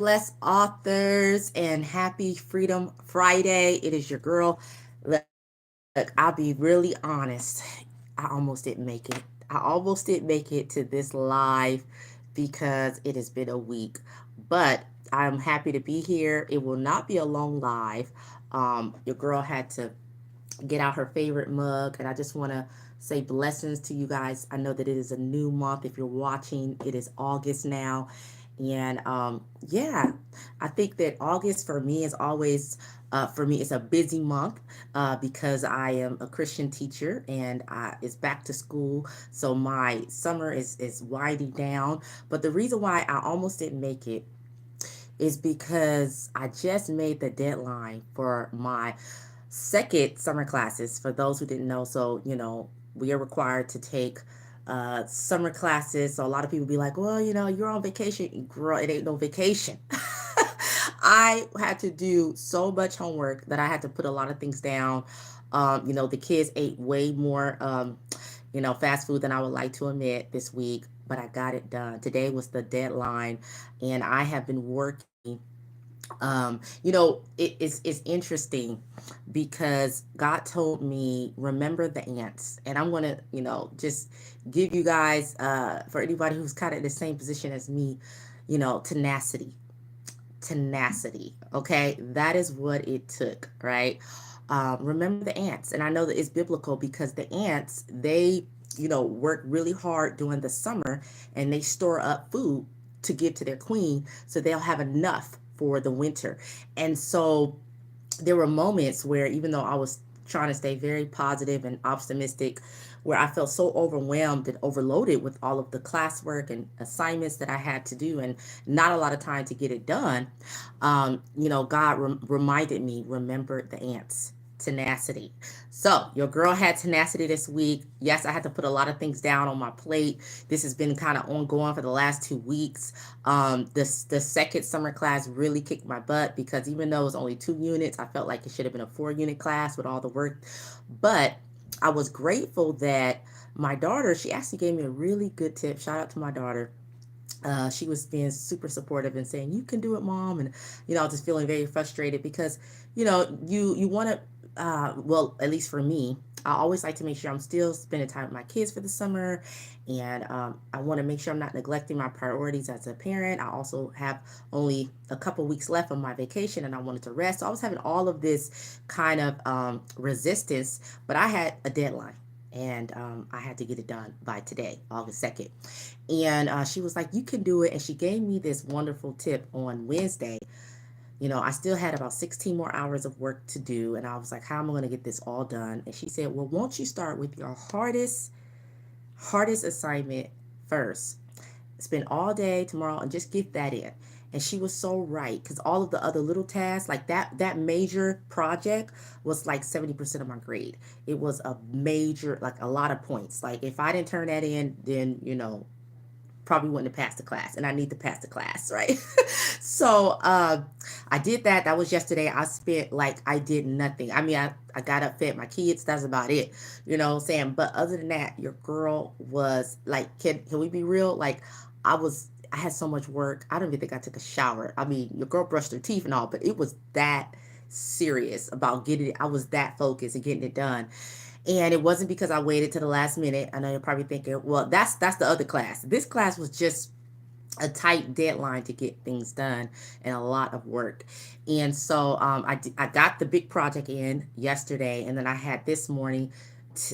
bless authors and happy Freedom Friday. It is your girl. Look, I'll be really honest. I almost didn't make it. I almost didn't make it to this live because it has been a week. But I'm happy to be here. It will not be a long live. Your girl had to get out her favorite mug, and I just want to say blessings to you guys. I know that it is a new month. If you're watching, it is August now. And yeah, I think that August for me is always, for me, it's a busy month because I am a Christian teacher and it's back to school. So my summer is winding down. But the reason why I almost didn't make it is because I just made the deadline for my second summer classes. For those who didn't know, so we are required to take summer classes. So a lot of people be like, well, you're on vacation. Girl, it ain't no vacation. I had to do so much homework that I had to put a lot of things down. The kids ate way more, fast food than I would like to admit this week, but I got it done. Today was the deadline, and I have been working. It's interesting because God told me, remember the ants. And I'm going to, just give you guys, for anybody who's kind of in the same position as me, tenacity. Tenacity. Okay. That is what it took, right? Remember the ants. And I know that it's biblical because the ants, they, work really hard during the summer and they store up food to give to their queen so they'll have enough for the winter. And so there were moments where, even though I was trying to stay very positive and optimistic, where I felt so overwhelmed and overloaded with all of the classwork and assignments that I had to do and not a lot of time to get it done. God reminded me, remember the ants. Tenacity. So, your girl had tenacity this week. Yes, I had to put a lot of things down on my plate. This has been kind of ongoing for the last 2 weeks. The second summer class really kicked my butt because even though it was only 2 units, I felt like it should have been a 4 unit class with all the work. But I was grateful that my daughter, she actually gave me a really good tip. Shout out to my daughter. She was being super supportive and saying, "You can do it, mom." And just feeling very frustrated because you want to, well, at least for me, I always like to make sure I'm still spending time with my kids for the summer, and I want to make sure I'm not neglecting my priorities as a parent. I also have only a couple weeks left on my vacation, and I wanted to rest. So I was having all of this kind of resistance, but I had a deadline. And I had to get it done by today, August 2nd. And she was like, "You can do it." And she gave me this wonderful tip on Wednesday. I still had about 16 more hours of work to do. And I was like, how am I going to get this all done? And she said, well, won't you start with your hardest assignment first? Spend all day tomorrow and just get that in. And she was so right because all of the other little tasks, like that major project was like 70% of my grade. It was a major, like a lot of points. Like if I didn't turn that in, then probably wouldn't have passed the class, and I need to pass the class, right? So I did that. That was yesterday. I spent like I did nothing. I mean, I got up, fed my kids. That's about it. You know what I'm saying? But other than that, your girl was like, can we be real? Like I had so much work. I don't even think I took a shower. I mean, your girl brushed her teeth and all, but it was that serious about getting it. I was that focused and getting it done. And it wasn't because I waited to the last minute. I know you're probably thinking, well, that's the other class. This class was just a tight deadline to get things done and a lot of work. And so I got the big project in yesterday, and then I had this morning.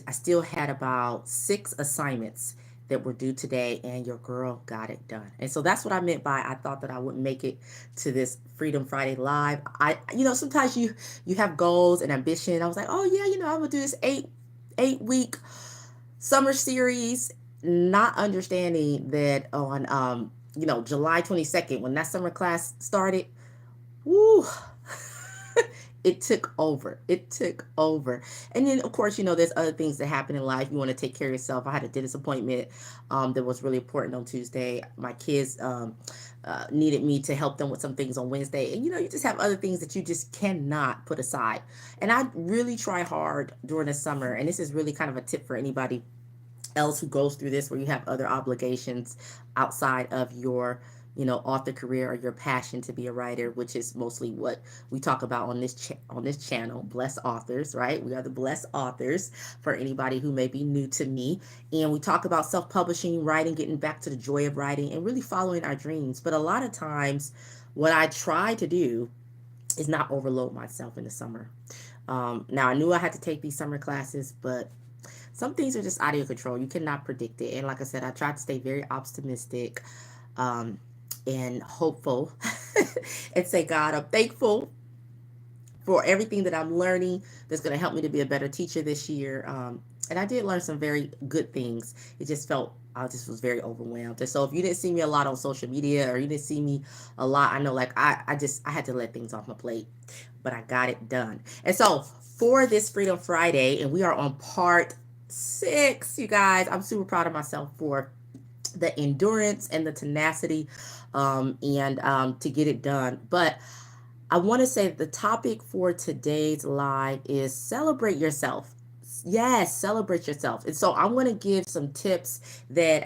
I still had about 6 assignments that were due today, and your girl got it done. And so that's what I meant by I thought that I wouldn't make it to this Freedom Friday live. Sometimes you have goals and ambition. I was like, oh yeah, I'm gonna do this eight week summer series, not understanding that on July 22nd, when that summer class started, woo, it took over. It took over. And then, of course, there's other things that happen in life. You want to take care of yourself. I had a dentist appointment that was really important on Tuesday. My kids needed me to help them with some things on Wednesday. And, you just have other things that you just cannot put aside. And I really try hard during the summer. And this is really kind of a tip for anybody else who goes through this, where you have other obligations outside of your author career or your passion to be a writer, which is mostly what we talk about on this channel, blessed authors, right? We are the blessed authors for anybody who may be new to me. And we talk about self-publishing, writing, getting back to the joy of writing, and really following our dreams. But a lot of times, what I try to do is not overload myself in the summer. Now, I knew I had to take these summer classes, but some things are just out of your control. You cannot predict it. And like I said, I tried to stay very optimistic, um, and hopeful and say, God, I'm thankful for everything that I'm learning that's going to help me to be a better teacher this year. And I did learn some very good things. It just felt I just was very overwhelmed. And so if you didn't see me a lot on social media or you didn't see me a lot, I know like I had to let things off my plate, but I got it done. And so for this Freedom Friday, and we are on part 6, you guys, I'm super proud of myself for the endurance and the tenacity, and to get it done. But I want to say the topic for today's live is celebrate yourself. Yes, celebrate yourself. And so I'm going to give some tips that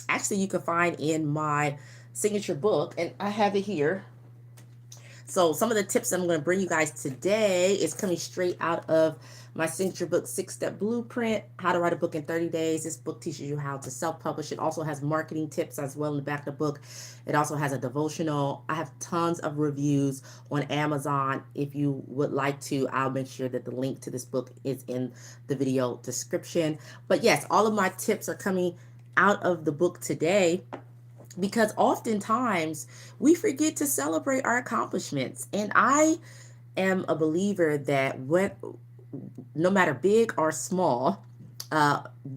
actually you can find in my signature book, and I have it here. So some of the tips I'm going to bring you guys today is coming straight out of my signature book, 6-Step Blueprint, How to Write a Book in 30 Days. This book teaches you how to self-publish. It also has marketing tips as well in the back of the book. It also has a devotional. I have tons of reviews on Amazon. If you would like to, I'll make sure that the link to this book is in the video description. But yes, all of my tips are coming out of the book today, because oftentimes we forget to celebrate our accomplishments. And I am a believer that no matter big or small,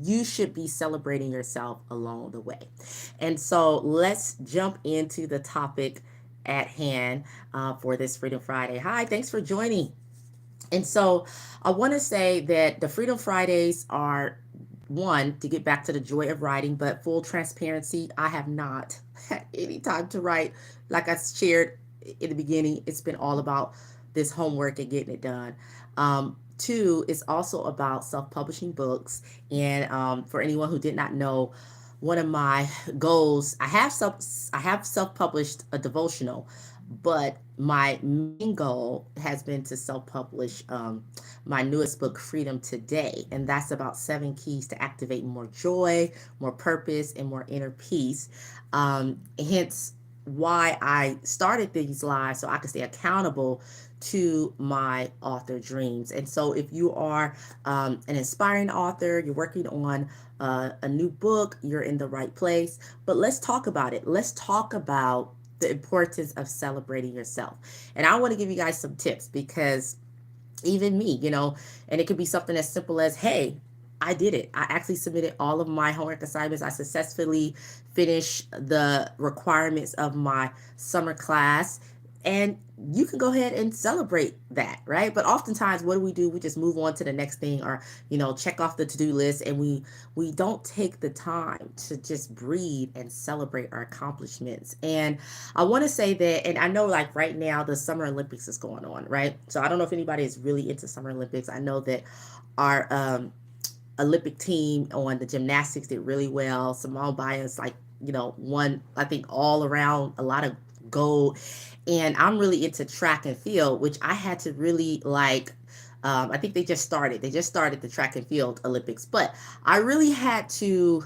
you should be celebrating yourself along the way. And so let's jump into the topic at hand for this Freedom Friday. Hi, thanks for joining. And so I want to say that the Freedom Fridays are, one, to get back to the joy of writing, but full transparency, I have not had any time to write. Like I shared in the beginning, it's been all about this homework and getting it done. Two, it's also about self-publishing books. And for anyone who did not know, one of my goals, I have self-published a devotional, but my main goal has been to self-publish my newest book, Freedom Today, and that's about 7 keys to activate more joy, more purpose, and more inner peace. Hence why I started these lives, so I can stay accountable to my author dreams. And so if you are an inspiring author, you're working on a new book, you're in the right place. But let's talk about it. Let's talk about the importance of celebrating yourself. And I want to give you guys some tips, because even me, and it could be something as simple as, hey, I did it. I actually submitted all of my homework assignments. I successfully finished the requirements of my summer class. And you can go ahead and celebrate that, right? But oftentimes, what do? We just move on to the next thing, or check off the to-do list, and we don't take the time to just breathe and celebrate our accomplishments. And I want to say that, and I know like right now the Summer Olympics is going on, right? So I don't know if anybody is really into Summer Olympics. I know that our Olympic team on the gymnastics did really well. Simone Biles, like, won, I think, all around a lot of gold. And I'm really into track and field, which I had to really like. I think they just started. They just started the track and field Olympics, but I really had to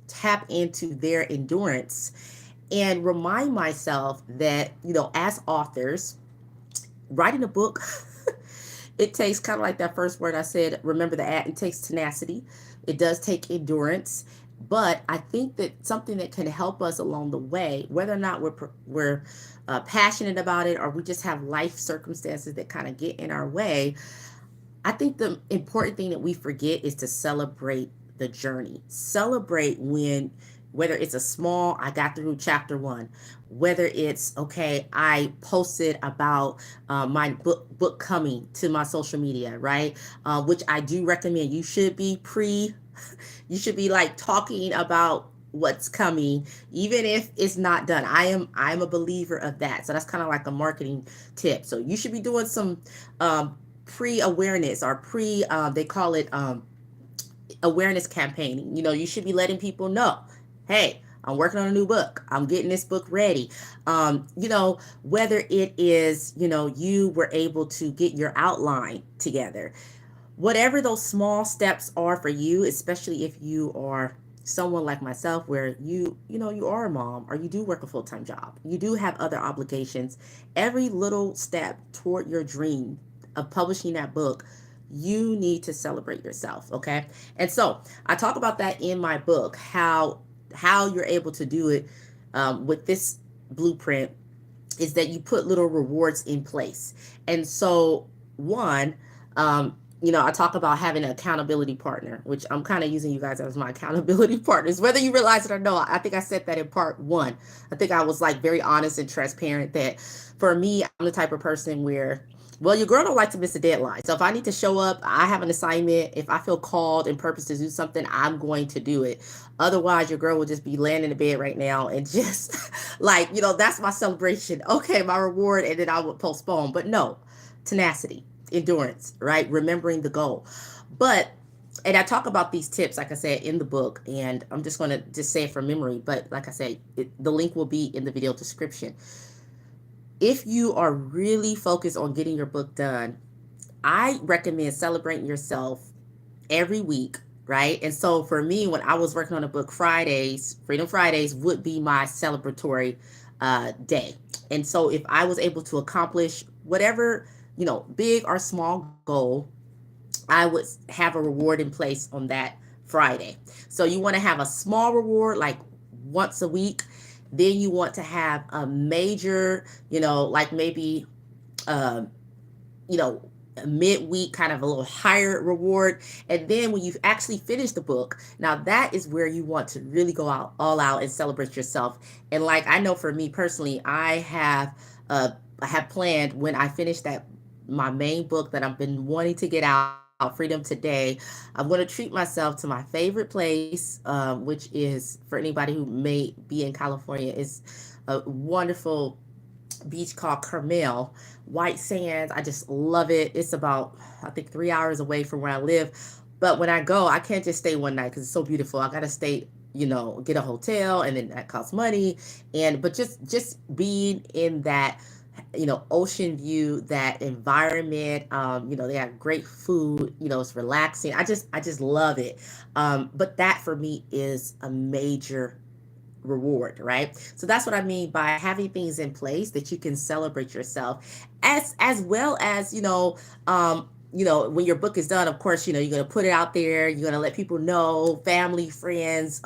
tap into their endurance and remind myself that, as authors, writing a book, it takes kind of like that first word I said, remember it takes tenacity. It does take endurance. But I think that something that can help us along the way, whether or not we're passionate about it, or we just have life circumstances that kind of get in our way, I think the important thing that we forget is to celebrate the journey. Celebrate whether it's a small, I got through chapter 1, whether it's, okay, I posted about my book coming to my social media, right? Which I do recommend. You should be like talking about what's coming, even if it's not done. I'm a believer of that. So that's kind of like a marketing tip. So you should be doing some pre-awareness, or they call it awareness campaigning. You should be letting people know, hey, I'm working on a new book. I'm getting this book ready. Whether it is, you were able to get your outline together, whatever those small steps are for you, especially if you are someone like myself where you are a mom or you do work a full-time job, you do have other obligations, every little step toward your dream of publishing that book, you need to celebrate yourself, okay? And so I talk about that in my book, how you're able to do it with this blueprint is that you put little rewards in place. And so, one, I talk about having an accountability partner, which I'm kind of using you guys as my accountability partners, whether you realize it or not. I think I said that in part one. I think I was like very honest and transparent that for me, I'm the type of person where, well, your girl don't like to miss a deadline. So if I need to show up, I have an assignment. If I feel called and purpose to do something, I'm going to do it. Otherwise, your girl will just be laying in the bed right now and just like, that's my celebration. Okay, my reward, and then I would postpone. But no, tenacity, endurance, right? Remembering the goal. But and I talk about these tips, like I said, in the book, and I'm just going to just say it from memory. But like I said, the link will be in the video description. If you are really focused on getting your book done, I recommend celebrating yourself every week, right? And so for me, when I was working on a book, Fridays, Freedom Fridays would be my celebratory day. And so if I was able to accomplish whatever, big or small goal, I would have a reward in place on that Friday. So you want to have a small reward like once a week. Then you want to have a major, like maybe um, you know, midweek kind of a little higher reward. And then when you've actually finished the book, now that is where you want to really go out all out and celebrate yourself. And like I know for me personally, I have planned when I finish that my main book that I've been wanting to get out, Freedom Today. I'm going to treat myself to my favorite place, which is for anybody who may be in California, is a wonderful beach called Carmel, white sands. I just love it. It's about, I think, 3 hours away from where I live. But when I go, I can't just stay one night because it's so beautiful. I got to stay, get a hotel, and then that costs money. But just being in that, ocean view, that environment, they have great food, it's relaxing. I just love it. But that for me is a major reward, right? So that's what I mean by having things in place that you can celebrate yourself, as well as when your book is done. Of course, you're going to put it out there. You're going to let people know, family, friends,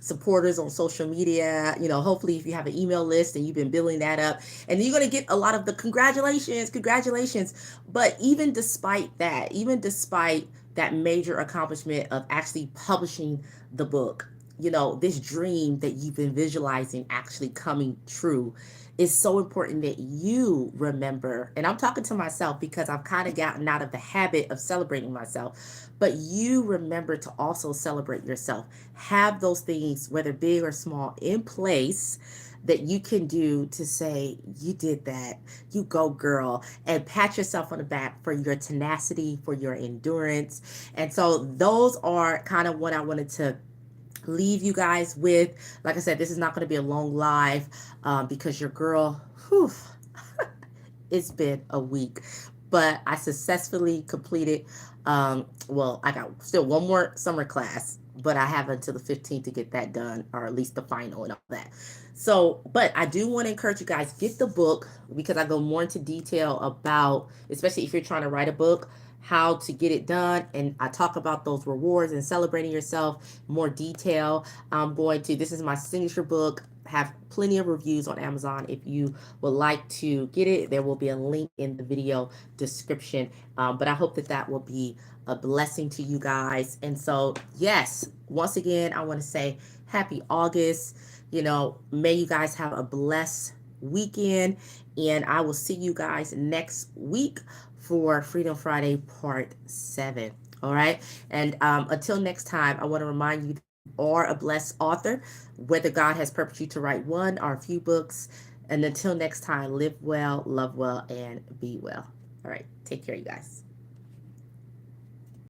supporters on social media. Hopefully, if you have an email list and you've been building that up, and then you're going to get a lot of the congratulations. But even despite that major accomplishment of actually publishing the book, this dream that you've been visualizing actually coming true, is so important that you remember. And I'm talking to myself because I've kind of gotten out of the habit of celebrating myself. But you remember to also celebrate yourself. Have those things, whether big or small, in place that you can do to say, you did that, you go girl, and pat yourself on the back for your tenacity, for your endurance. And so those are kind of what I wanted to leave you guys with. Like I said, this is not going to be a long live because your girl, it's been a week, but I successfully completed. I got still one more summer class, but I have until the 15th to get that done, or at least the final and all that. So, but I do want to encourage you guys, get the book, because I go more into detail about, especially if you're trying to write a book, how to get it done. And I talk about those rewards and celebrating yourself more detail. This is my signature book, have plenty of reviews on Amazon. If you would like to get it, there will be a link in the video description. But I hope that that will be a blessing to you guys. And so, yes, once again, I want to say happy August. May you guys have a blessed weekend. And I will see you guys next week for Freedom Friday Part 7. All right. And until next time, I want to remind you, are a blessed author, whether God has purposed you to write one or a few books. And until next time, live well, love well, and be well. All right. Take care, you guys.